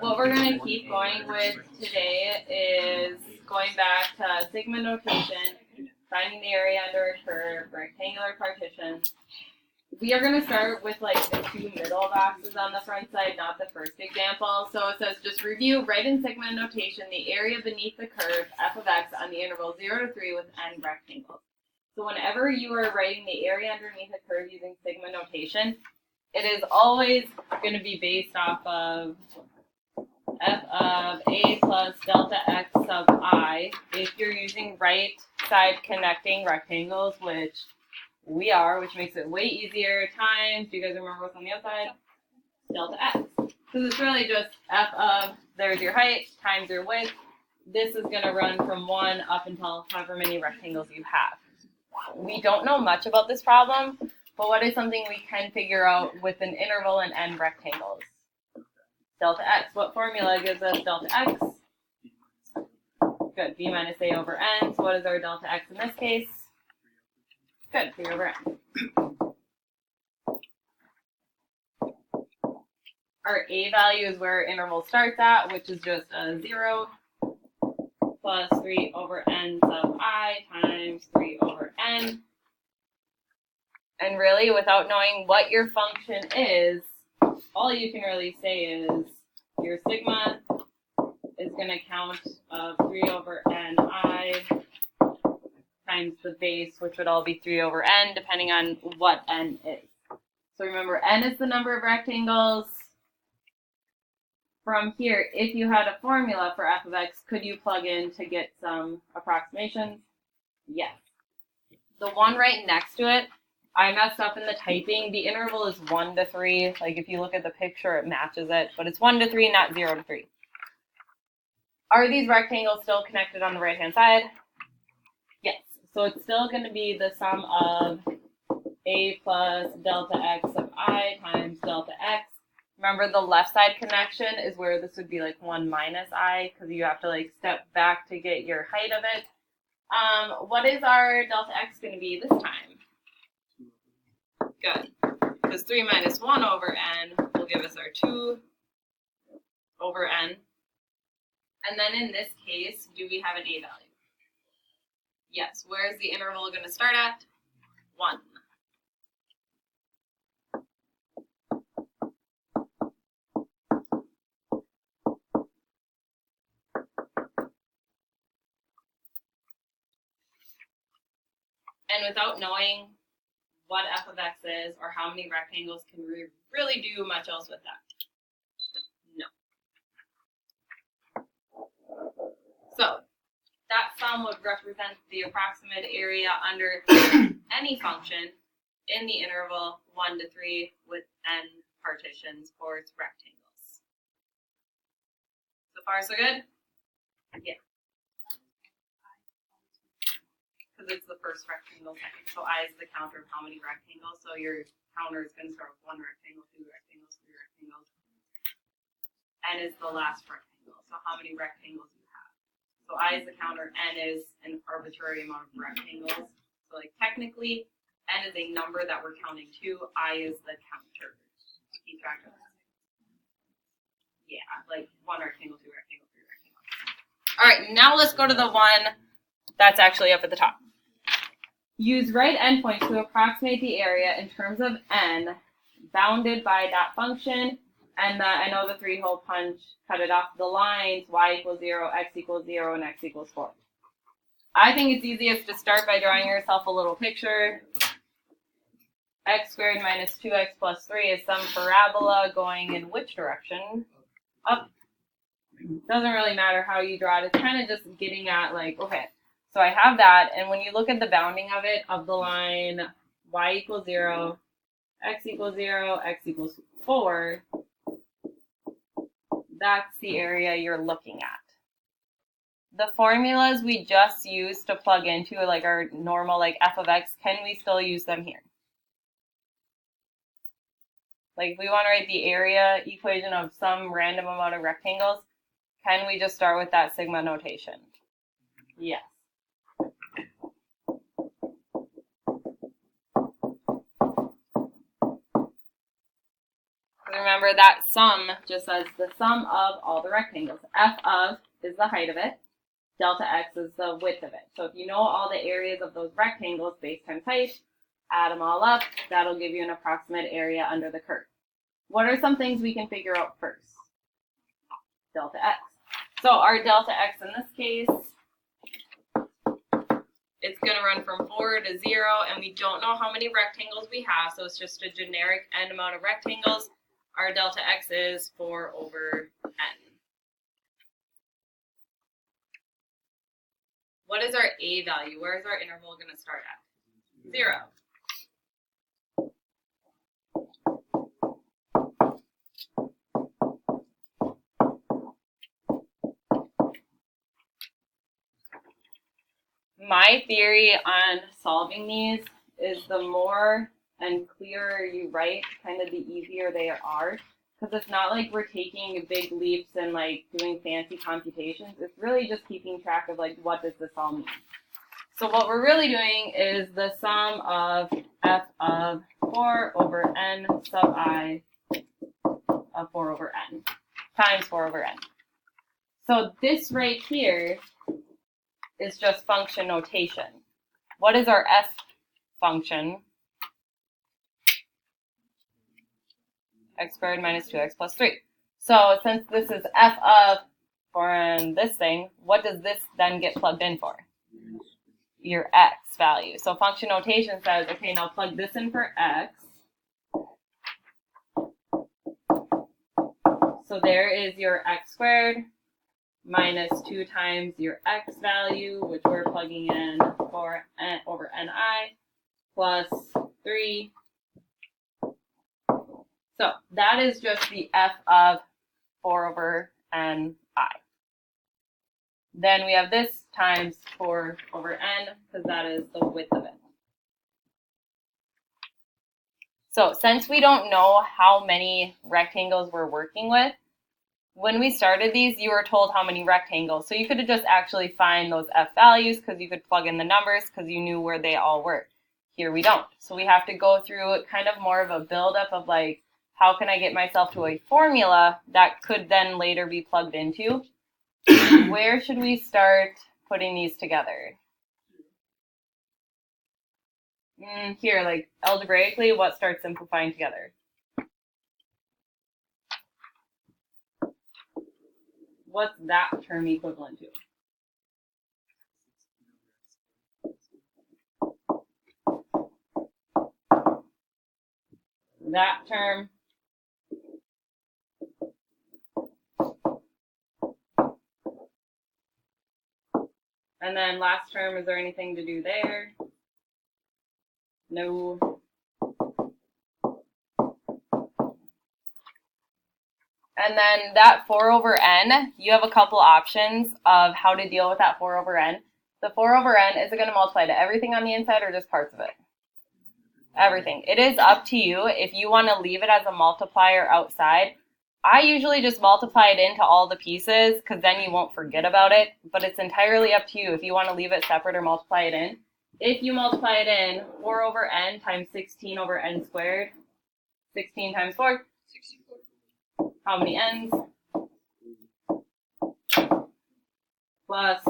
What we're going to keep going with today is going back to sigma notation, finding the area under a curve, rectangular partitions. We are going to start with like the two middle boxes on the front side, not the first example. So it says just review, write in sigma notation the area beneath the curve f of x on the interval 0 to 3 with n rectangles. So whenever you are writing the area underneath a curve using sigma notation, it is always going to be based off of f of a plus delta x sub I if you're using right side connecting rectangles, which we are, which makes it way easier, times, do you guys remember what's on the outside? Delta x. Because it's really just f of, there's your height, times your width. This is going to run from 1 up until however many rectangles you have. We don't know much about this problem, but what is something we can figure out with an interval and n rectangles? Delta x. What formula gives us delta x? Good, b minus a over n. So what is our delta x in this case? Good, 3 over n. Our a value is where our interval starts at, which is just a 0 plus 3 over n sub I times 3 over n. And really, without knowing what your function is, all you can really say is your sigma is going to count of 3 over n I times the base, which would all be 3 over n, depending on what n is. So remember, n is the number of rectangles. From here, if you had a formula for f of x, could you plug in to get some approximations? Yes. The one right next to it, I messed up in the typing. The interval is 1 to 3. Like if you look at the picture, it matches it, but it's 1 to 3, not 0 to 3. Are these rectangles still connected on the right-hand side? Yes. So it's still going to be the sum of a plus delta x of I times delta x. Remember, the left side connection is where this would be like 1 minus I, because you have to like step back to get your height of it. What is our delta x going to be this time? Good, because 3 minus 1 over n will give us our 2 over n. And then in this case, do we have an a value? Yes. Where is the interval going to start at? 1. And without knowing what f of x is or how many rectangles, can we really do much else with that? No. So that sum would represent the approximate area under any function in the interval 1 to 3 with n partitions for its rectangles. So far, so good? Yeah. Because it's the first rectangle second. So I is the counter of how many rectangles. So your counter is going to start with 1 rectangle, 2 rectangles, 3 rectangles. N is the last rectangle. So how many rectangles you have. So I is the counter, n is an arbitrary amount of rectangles. So like technically, n is a number that we're counting to, I is the counter. Keep track of that. Yeah, like 1 rectangle, 2 rectangle, 3 rectangle. All right, now let's go to the one that's actually up at the top. Use right endpoints to approximate the area in terms of n bounded by that function, and I know the 3-hole punch cut it off the lines y equals 0, x equals 0, and x equals 4. I think it's easiest to start by drawing yourself a little picture. X squared minus 2x plus 3 is some parabola going in which direction? Up. Doesn't really matter how you draw it. It's kind of just getting at like, okay, so I have that, and when you look at the bounding of it, of the line y equals 0, x equals 0, x equals 4, that's the area you're looking at. The formulas we just used to plug into, like our normal like f of x, can we still use them here? Like if we want to write the area equation of some random amount of rectangles, can we just start with that sigma notation? Yes. remember that sum just says the sum of all the rectangles. F of is the height of it. Delta x is the width of it. So if you know all the areas of those rectangles, base times height, add them all up, that'll give you an approximate area under the curve. What are some things we can figure out first? Delta x. So our delta x in this case, it's going to run from 4 to 0, and we don't know how many rectangles we have, so it's just a generic n amount of rectangles. Our delta x is 4 over n. What is our a value? Where is our interval going to start at? 0. My theory on solving these is the more and clearer you write, kind of the easier they are. Because it's not like we're taking big leaps and like doing fancy computations. It's really just keeping track of like what does this all mean. So what we're really doing is the sum of f of 4 over n sub I of 4 over n times 4 over n. So this right here is just function notation. What is our f function? X squared minus 2x plus 3. So since this is f of for this thing, what does this then get plugged in for? Your x value. So function notation says, okay, now plug this in for x. So there is your x squared minus 2 times your x value, which we're plugging in for n over ni, plus 3. So that is just the f of 4 over ni. Then we have this times 4 over n, because that is the width of it. So since we don't know how many rectangles we're working with, when we started these, you were told how many rectangles. So you could have just actually find those f values because you could plug in the numbers because you knew where they all were. Here we don't. So we have to go through kind of more of a buildup of like, how can I get myself to a formula that could then later be plugged into? Where should we start putting these together? Here, like algebraically, what starts simplifying together? What's that term equivalent to? That term. And then last term, is there anything to do there? No. And then that 4 over n, you have a couple options of how to deal with that 4 over n. The 4 over n, is it going to multiply to everything on the inside or just parts of it? Everything. It is up to you if you want to leave it as a multiplier outside. I usually just multiply it into all the pieces because then you won't forget about it. But it's entirely up to you if you want to leave it separate or multiply it in. If you multiply it in, 4 over n times 16 over n squared. 16 times 4. 64. How many n's? Plus,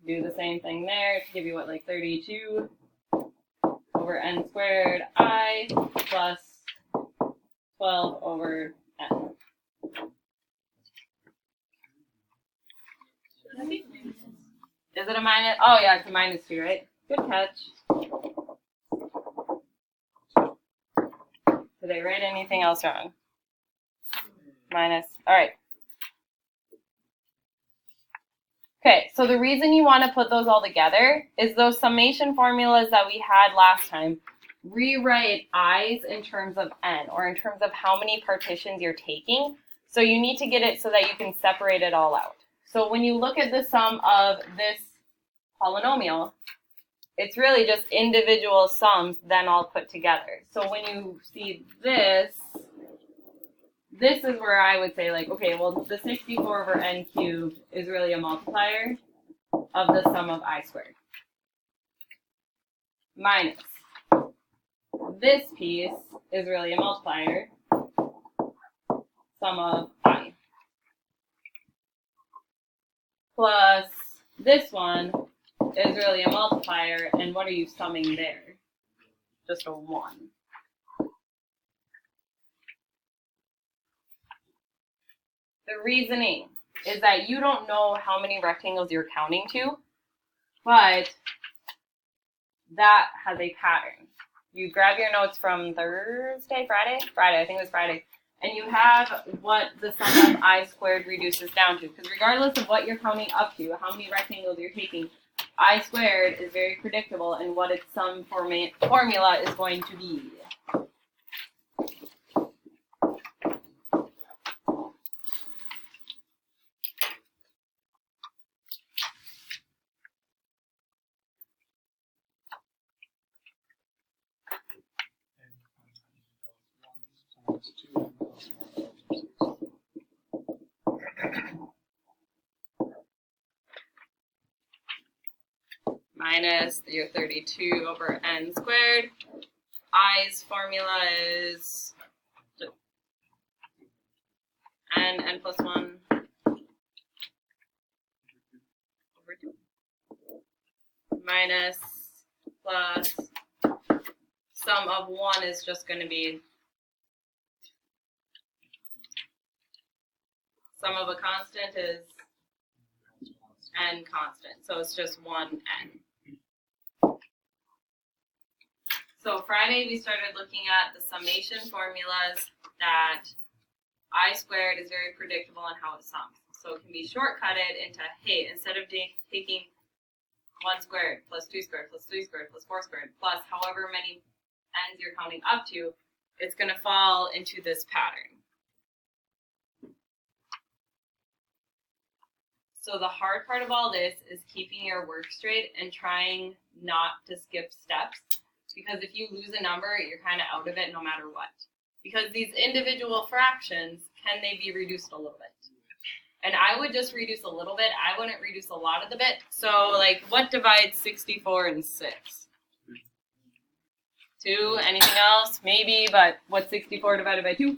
do the same thing there to give you what, like 32 over n squared I plus 12 over n. Is it a minus? Oh yeah, it's a minus 2, right? Good catch. Did I write anything else wrong? Minus. All right. Okay, so the reason you want to put those all together is those summation formulas that we had last time rewrite i's in terms of n, or in terms of how many partitions you're taking. So you need to get it so that you can separate it all out. So when you look at the sum of this polynomial, it's really just individual sums then all put together. So when you see this is where I would say like, okay, well the 64 over n cubed is really a multiplier of the sum of I squared. Minus this piece is really a multiplier sum of I. Plus this one is really a multiplier, and what are you summing there? Just a 1. The reasoning is that you don't know how many rectangles you're counting to, but that has a pattern. You grab your notes from Friday, I think it was Friday, and you have what the sum of I squared reduces down to, because regardless of what you're counting up to, how many rectangles you're taking, I squared is very predictable in what its sum formula is going to be. Minus your 32 over n squared. I's formula is n plus 1 over 2. Minus plus sum of 1 is just going to be sum of a constant is n constant, so it's just 1n. So Friday we started looking at the summation formulas that I squared is very predictable in how it sums. So it can be shortcutted into, hey, instead of taking 1 squared plus 2 squared plus 3 squared plus 4 squared plus however many n's you're counting up to, it's going to fall into this pattern. So the hard part of all this is keeping your work straight and trying not to skip steps. Because if you lose a number, you're kind of out of it no matter what. Because these individual fractions, can they be reduced a little bit? And I would just reduce a little bit. I wouldn't reduce a lot of the bit. So, like, what divides 64 and 6? 2. Anything else? Maybe, but what's 64 divided by 2?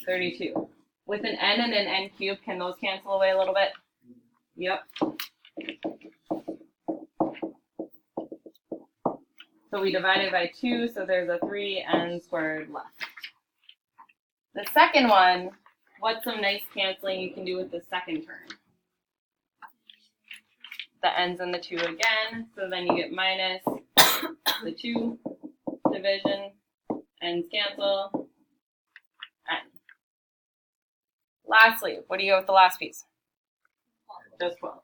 32. With an n and an n cubed, can those cancel away a little bit? Yep. So we divided by 2, so there's a 3n squared left. The second one, what's some nice canceling you can do with the second term? The n's and the 2 again, so then you get minus the 2 division, n's cancel, n. Lastly, what do you get with the last piece? Just 12.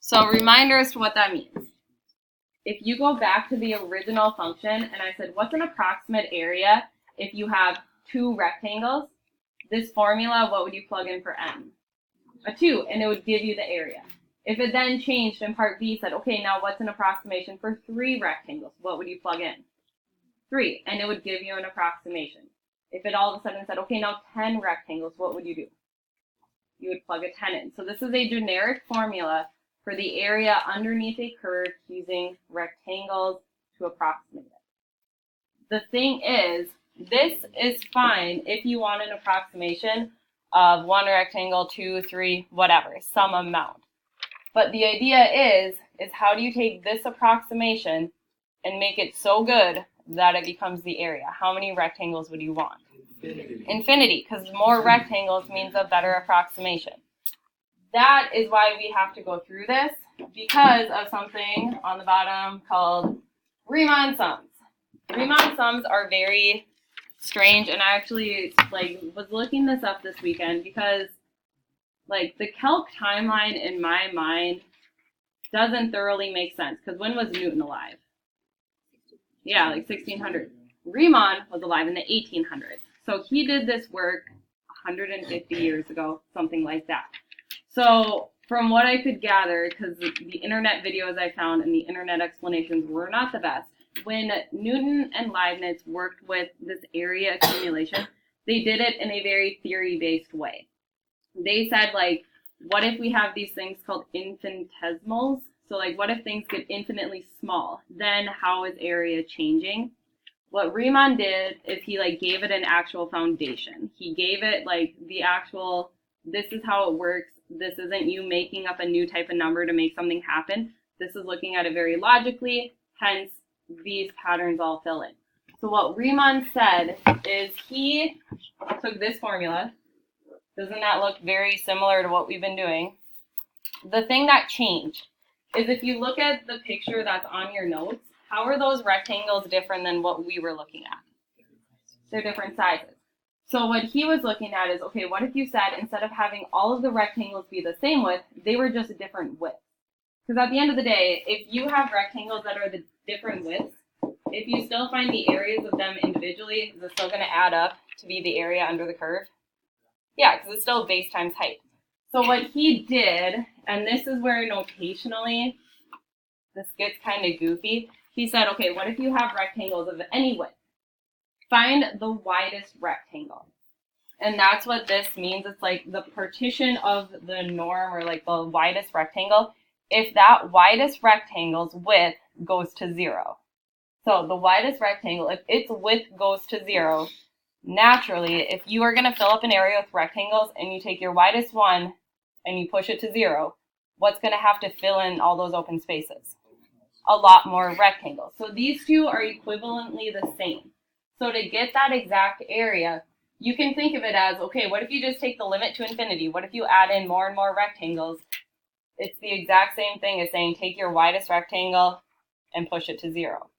So reminder as to what that means. If you go back to the original function and I said, what's an approximate area if you have 2 rectangles? This formula, what would you plug in for n? A 2, and it would give you the area. If it then changed and part B said, okay, now what's an approximation for 3 rectangles? What would you plug in? 3, and it would give you an approximation. If it all of a sudden said, okay, now 10 rectangles, what would you do? You would plug a 10 in. So this is a generic formula for the area underneath a curve using rectangles to approximate it. The thing is, this is fine if you want an approximation of 1 rectangle, 2, 3, whatever, some amount. But the idea is how do you take this approximation and make it so good that it becomes the area? How many rectangles would you want? Infinity, because more rectangles means a better approximation. That is why we have to go through this, because of something on the bottom called Riemann sums. Riemann sums are very strange, and I actually was looking this up this weekend because the calc timeline in my mind doesn't thoroughly make sense, because when was Newton alive? Yeah, 1600. Riemann was alive in the 1800s. So he did this work 150 years ago, something like that. So from what I could gather, because the internet videos I found and the internet explanations were not the best, when Newton and Leibniz worked with this area accumulation, they did it in a very theory-based way. They said, what if we have these things called infinitesimals? So what if things get infinitely small? Then how is area changing? what Riemann did is he like gave it an actual foundation. He gave it like the actual, this is how it works. This isn't you making up a new type of number to make something happen. This is looking at it very logically, hence these patterns all fill in. So what Riemann said is he took this formula. Doesn't that look very similar to what we've been doing? The thing that changed is if you look at the picture that's on your notes, how are those rectangles different than what we were looking at? They're different sizes. So what he was looking at is, okay, what if you said instead of having all of the rectangles be the same width, they were just different widths? Because at the end of the day, if you have rectangles that are the different widths, if you still find the areas of them individually, is it still going to add up to be the area under the curve? Yeah, because it's still base times height. So what he did, and this is where notationally this gets kind of goofy, he said, okay, what if you have rectangles of any width? Find the widest rectangle. And that's what this means. It's like the partition of the norm, or like the widest rectangle, if that widest rectangle's width goes to 0. So the widest rectangle, if its width goes to 0, naturally, if you are going to fill up an area with rectangles and you take your widest one and you push it to 0, what's going to have to fill in all those open spaces? A lot more rectangles. So these two are equivalently the same. So to get that exact area, you can think of it as, okay, what if you just take the limit to infinity? What if you add in more and more rectangles? It's the exact same thing as saying take your widest rectangle and push it to 0.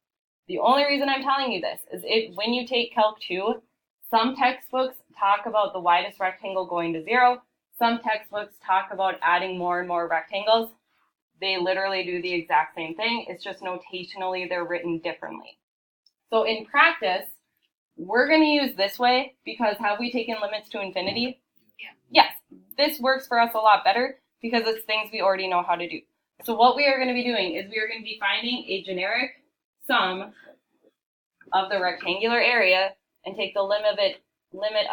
The only reason I'm telling you this is when you take Calc 2, some textbooks talk about the widest rectangle going to 0. Some textbooks talk about adding more and more rectangles. They literally do the exact same thing. It's just notationally they're written differently. So in practice, we're going to use this way because have we taken limits to infinity? Yeah. Yes. This works for us a lot better because it's things we already know how to do. So what we are going to be doing is we are going to be finding a generic sum of the rectangular area and take the limit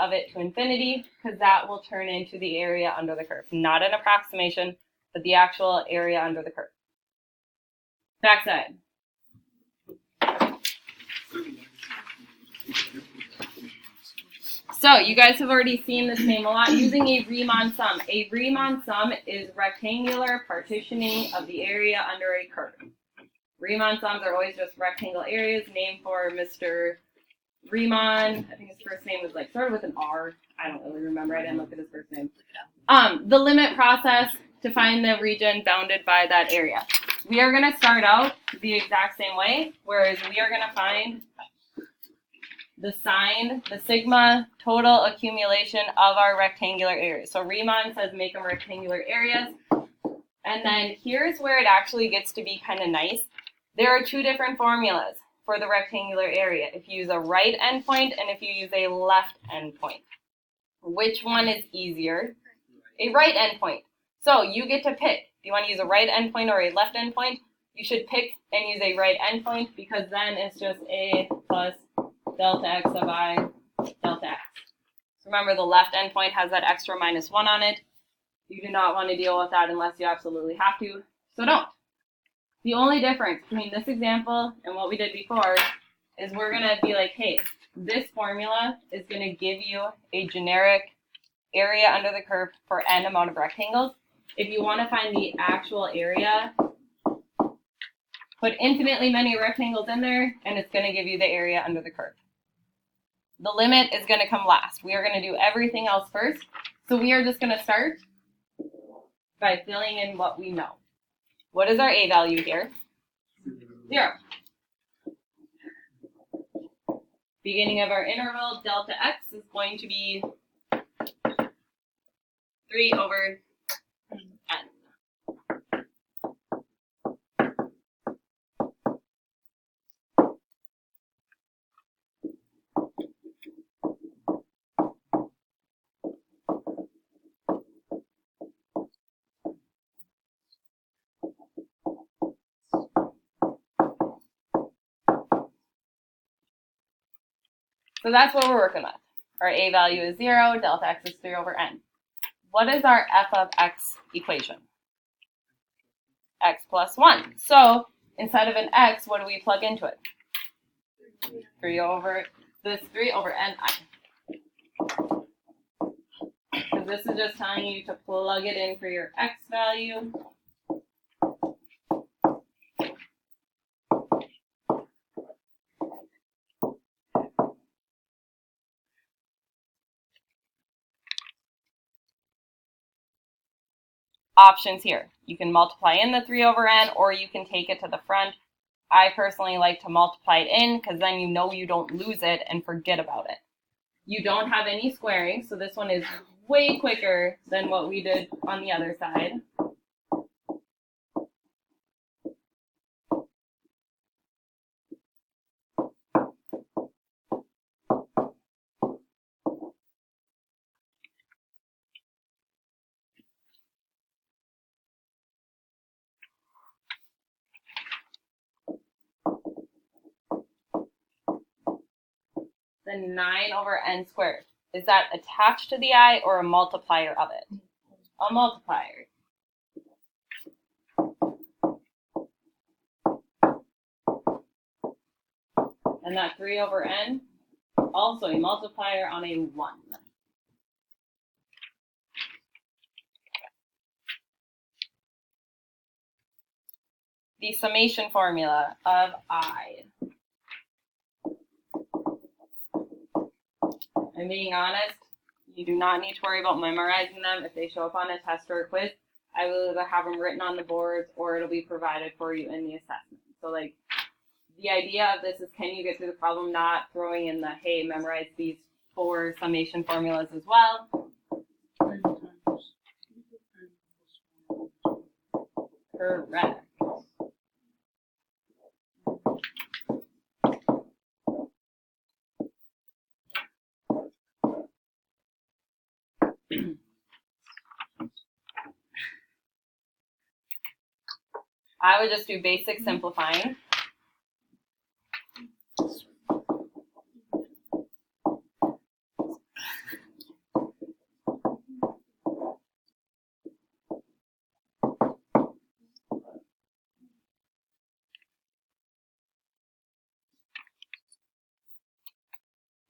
of it to infinity, because that will turn into the area under the curve. Not an approximation, but the actual area under the curve. Backside. So you guys have already seen this name a lot, using a Riemann sum. A Riemann sum is rectangular partitioning of the area under a curve. Riemann sums are always just rectangle areas named for Mr. Riemann. I think his first name was like started with an R. I don't really remember. I didn't look at his first name. The limit process to find the region bounded by that area. We are going to start out the exact same way, whereas we are going to find the sign, the sigma total accumulation of our rectangular areas. So Riemann says make them rectangular areas. And then here's where it actually gets to be kind of nice. There are two different formulas for the rectangular area. If you use a right endpoint and if you use a left endpoint. Which one is easier? A right endpoint. So you get to pick. Do you want to use a right endpoint or a left endpoint? You should pick and use a right endpoint because then it's just a plus delta x of I delta x. Remember the left endpoint has that extra -1 on it. You do not want to deal with that unless you absolutely have to, so don't. The only difference between this example and what we did before is we're going to be like, hey, this formula is going to give you a generic area under the curve for n amount of rectangles. If you want to find the actual area, put infinitely many rectangles in there, and it's going to give you the area under the curve. The limit is going to come last. We are going to do everything else first. So we are just going to start by filling in what we know. What is our a value here? 0. Beginning of our interval, delta x is going to be 3 over n. So that's what we're working with. Our a value is 0, delta x is 3 over n. What is our f of x equation? X plus 1. So instead of an x, what do we plug into it? 3 over ni. Because this is just telling you to plug it in for your x value. Options here. You can multiply in the 3 over n, or you can take it to the front. I personally like to multiply it in because then you know you don't lose it and forget about it. You don't have any squaring, so this one is way quicker than what we did on the other side. Then 9 over n squared. Is that attached to the I or a multiplier of it? A multiplier. And that 3 over n, also a multiplier on a 1. The summation formula of I. I'm being honest, you do not need to worry about memorizing them. If they show up on a test or a quiz, I will either have them written on the boards or it'll be provided for you in the assessment. So like, the idea of this is, can you get through the problem, not throwing in the, hey, memorize these 4 summation formulas as well. Correct. I would just do basic simplifying.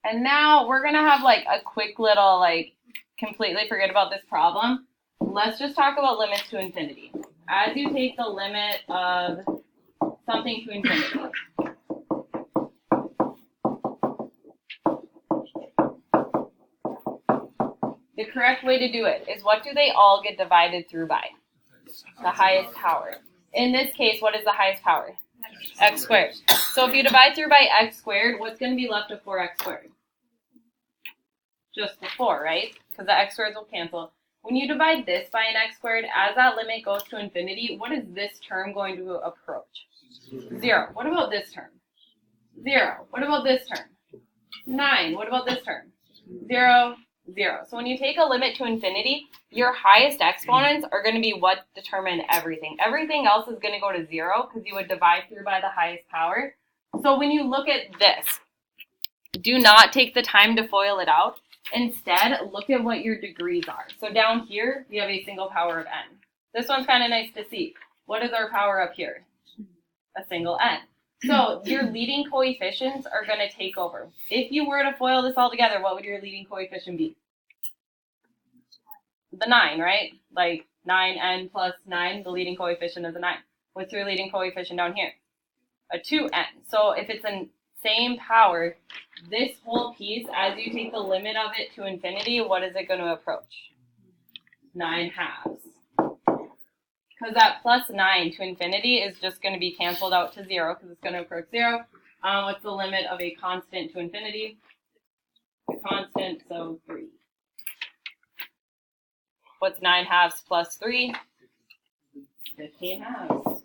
And now we're going to have like a quick little, like, completely forget about this problem. Let's just talk about limits to infinity. As you take the limit of something to infinity, the correct way to do it is, what do they all get divided through by? The highest power. In this case, what is the highest power? X squared. So if you divide through by x squared, what's going to be left of 4x squared? Just the 4, right? Because the x squareds will cancel. When you divide this by an x squared, as that limit goes to infinity, what is this term going to approach? 0. What about this term? 0. What about this term? 9. What about this term? 0, 0. So when you take a limit to infinity, your highest exponents are going to be what determine everything. Everything else is going to go to 0 because you would divide through by the highest power. So when you look at this, do not take the time to FOIL it out. Instead, look at what your degrees are. So down here, we have a single power of n. This one's kind of nice to see. What is our power up here? A single n. So your leading coefficients are going to take over. If you were to FOIL this all together, what would your leading coefficient be? The 9, right? Like 9n plus 9, the leading coefficient is a 9. What's your leading coefficient down here? A 2n. So if it's the same power, this whole piece, as you take the limit of it to infinity, what is it going to approach? 9 halves. Because that plus 9 to infinity is just going to be canceled out to 0 because it's going to approach 0. What's the limit of a constant to infinity? A constant, so 3. What's 9 halves plus 3? 15 halves.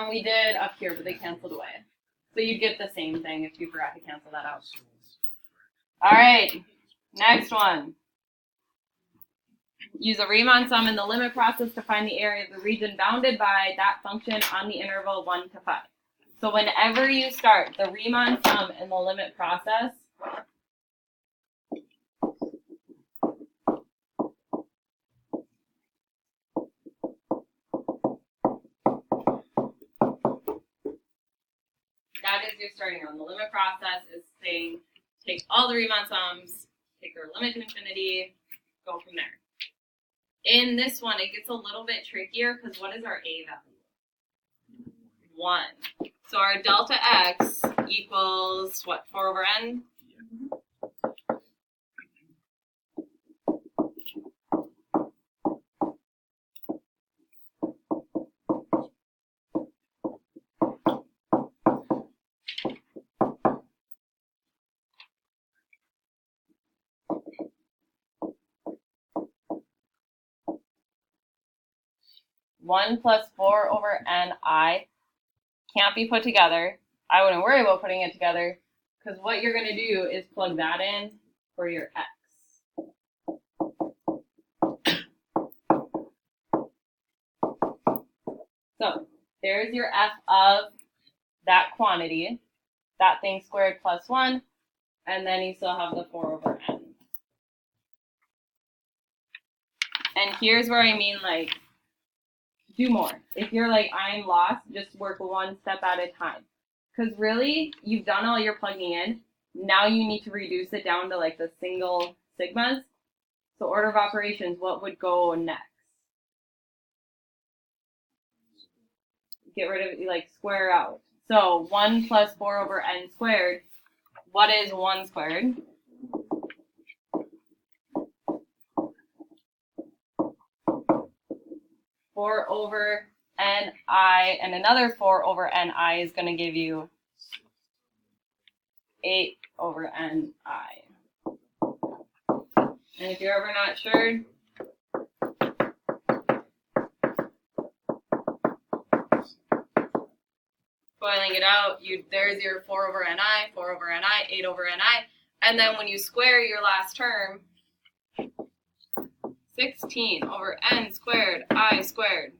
We did up here, but they canceled away. So you'd get the same thing if you forgot to cancel that out. All right, next one. Use a Riemann sum in the limit process to find the area of the region bounded by that function on the interval 1 to 5. So whenever you start the Riemann sum in the limit process, that is your starting one. The limit process is saying take all the Riemann sums, take their limit to infinity, go from there. In this one, it gets a little bit trickier because what is our a value? 1. So our delta x equals what, 4 over n? 1 plus 4 over ni can't be put together. I wouldn't worry about putting it together because what you're going to do is plug that in for your x. So there's your f of that quantity, that thing squared plus 1, and then you still have the 4 over n. And here's where I mean, like, do more. If you're like, I'm lost, just work one step at a time. Because really, you've done all your plugging in. Now you need to reduce it down to like the single sigmas. So order of operations, what would go next? Get rid of, like, square out. So 1 plus 4 over n squared. What is 1 squared? Four over ni, and another 4 over ni is going to give you 8 over ni. And if you're ever not sure, boiling it out, there's your 4 over ni, 4 over ni, 8 over ni, and then when you square your last term, 16 over n squared, I squared,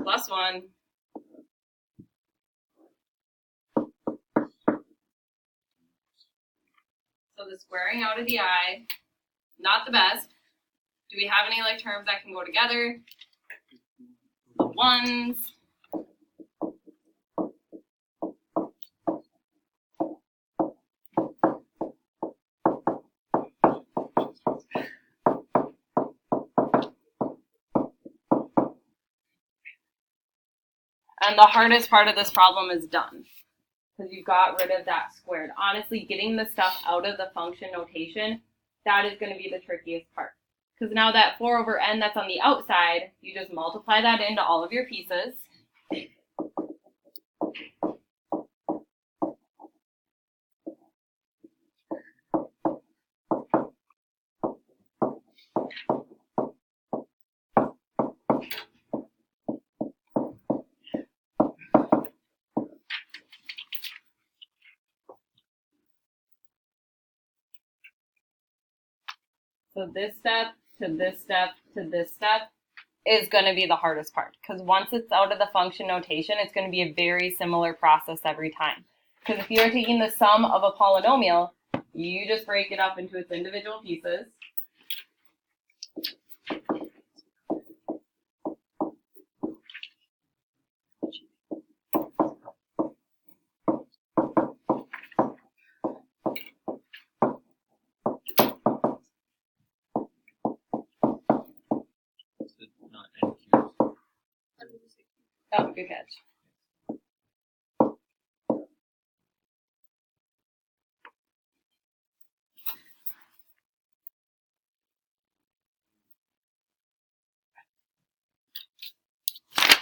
plus 1. So the squaring out of the I, not the best. Do we have any like terms that can go together? The 1s. And the hardest part of this problem is done because you got rid of that squared. Honestly, getting the stuff out of the function notation, that is going to be the trickiest part. Because now that 4 over n that's on the outside, you just multiply that into all of your pieces. So this step to this step to this step is going to be the hardest part because once it's out of the function notation, it's going to be a very similar process every time. Because if you're taking the sum of a polynomial, you just break it up into its individual pieces. Oh, good catch.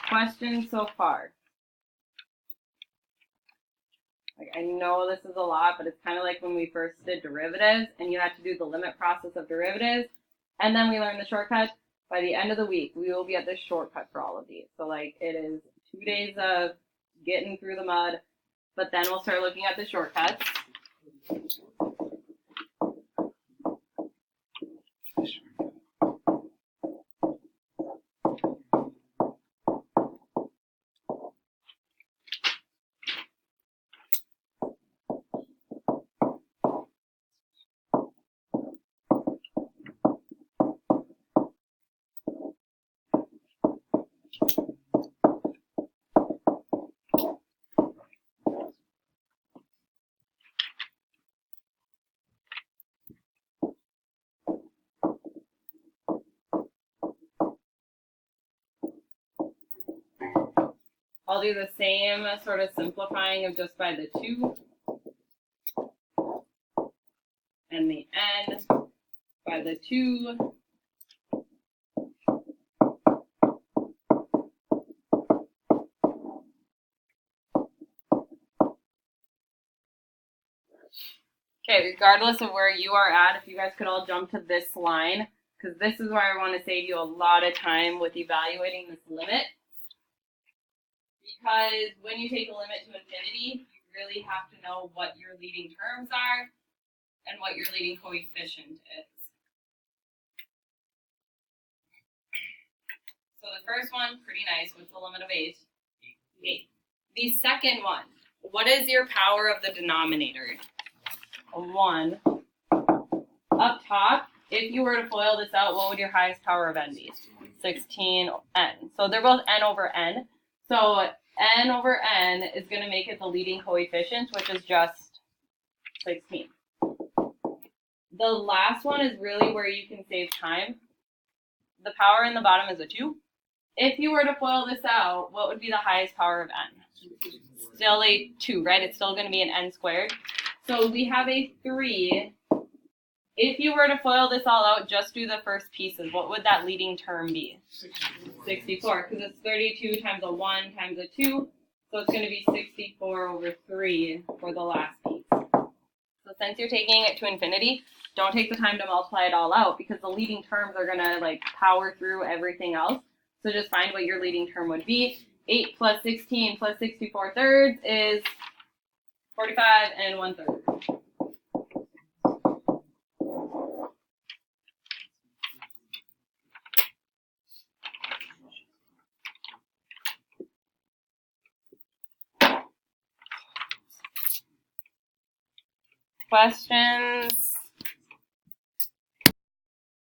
Questions so far? Like, I know this is a lot, but it's kind of like when we first did derivatives and you had to do the limit process of derivatives, and then we learned the shortcut. By the end of the week, we will be at this shortcut for all of these. So, like, it is 2 days of getting through the mud, but then we'll start looking at the shortcuts. I'll do the same sort of simplifying of just by the 2 and the n by the 2. Okay, regardless of where you are at, if you guys could all jump to this line, because this is where I want to save you a lot of time with evaluating this limit. Because when you take a limit to infinity, you really have to know what your leading terms are and what your leading coefficient is. So the first one, pretty nice. What's the limit of 8? 8. The second one, what is your power of the denominator? A 1. Up top, if you were to FOIL this out, what would your highest power of n be? 16n. So they're both n over n. So n over n is going to make it the leading coefficient, which is just 16. The last one is really where you can save time. The power in the bottom is a 2. If you were to FOIL this out, what would be the highest power of n? Still a 2, right? It's still going to be an n squared. So we have a 3. If you were to FOIL this all out, just do the first pieces. What would that leading term be? 64, because it's 32 times a 1 times a 2. So it's going to be 64 over 3 for the last piece. So since you're taking it to infinity, don't take the time to multiply it all out, because the leading terms are going to like power through everything else. So just find what your leading term would be. 8 plus 16 plus 64 thirds is 45 and 1/3. Questions?